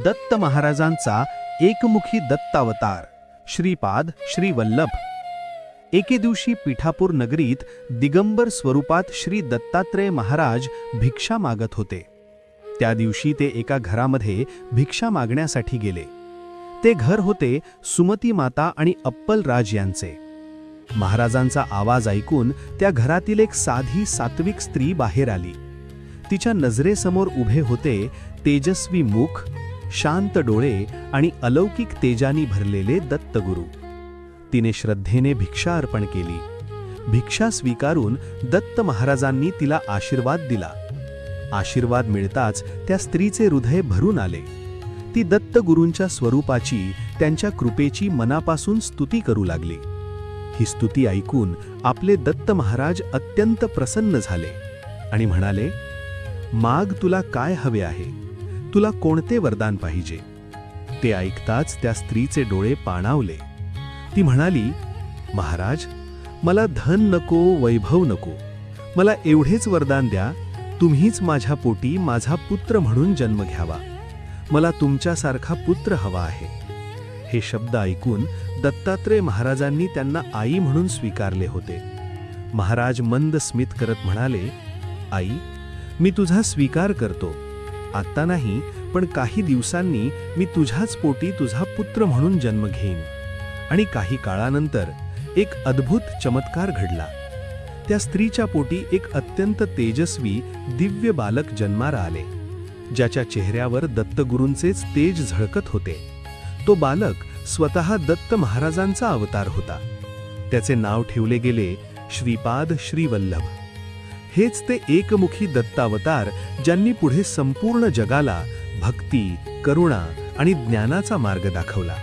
दत्त महाराजांचा एकमुखी दत्तावतार श्रीपाद श्री वल्लभ। एके दिवशी पीठापूर नगरीत दिगंबर स्वरूपात श्री दत्तात्रेय महाराज भिक्षा मागत होते। त्या दिवशी ते एका घरामध्ये भिक्षा मागण्यासाठी गेले। ते घर होते सुमती माता आणि अप्पल राज यांचे। महाराजांचा आवाज ऐकून त्या घरातील एक साधी सात्विक स्त्री बाहेर आली। तिच्या नजरेसमोर उभे होते तेजस्वी मुख, शांत डोळे आणि अलौकिक तेजानी भरलेले दत्तगुरु। तिने श्रद्धेने भिक्षा अर्पण केली। भिक्षा स्वीकारून दत्त महाराजांनी तिला आशीर्वाद दिला। आशीर्वाद मिळताच त्या स्त्रीचे हृदय भरून आले। ती दत्तगुरूंच्या स्वरूपाची, त्यांच्या कृपेची मनापासून स्तुती करू लागली। ही स्तुती ऐकून आपले दत्त महाराज अत्यंत प्रसन्न झाले आणि म्हणाले, माग तुला काय हवे आहे, तुला कोणते वरदान पाहिजे? ते ऐकताच त्या स्त्रीचे डोळे पाणावले। ती म्हणाली, महाराज, मला धन नको, वैभव नको, मला एवढेच वरदान द्या, तुम्हीच माझ्या पोटी माझा पुत्र म्हणून जन्म घ्यावा। मला तुमच्यासारखा पुत्र हवा आहे। हे शब्द ऐकून दत्तात्रेय महाराजांनी त्यांना आई म्हणून स्वीकारले होते। महाराज मंद स्मित करत म्हणाले, आई, मी तुझा स्वीकार करतो। आत्ता नाही, पण काही दिवसांनी मी तुझ्याच पोटी तुझा पुत्र म्हणून जन्म घेईन। आणि काही काळानंतर एक अद्भुत चमत्कार घडला। त्या स्त्रीच्या पोटी एक अत्यंत तेजस्वी दिव्य बालक जन्माला आले, ज्याच्या चेहऱ्यावर दत्तगुरूंचेच तेज झळकत होते। तो बालक स्वतः दत्त महाराजांचा अवतार होता। त्याचे नाव ठेवले गेले श्रीपाद श्री वल्लभ। हेच ते एकमुखी दत्तावतार ज्यांनी पुढे संपूर्ण जगाला भक्ती, करुणा आणि ज्ञानाचा मार्ग दाखवला।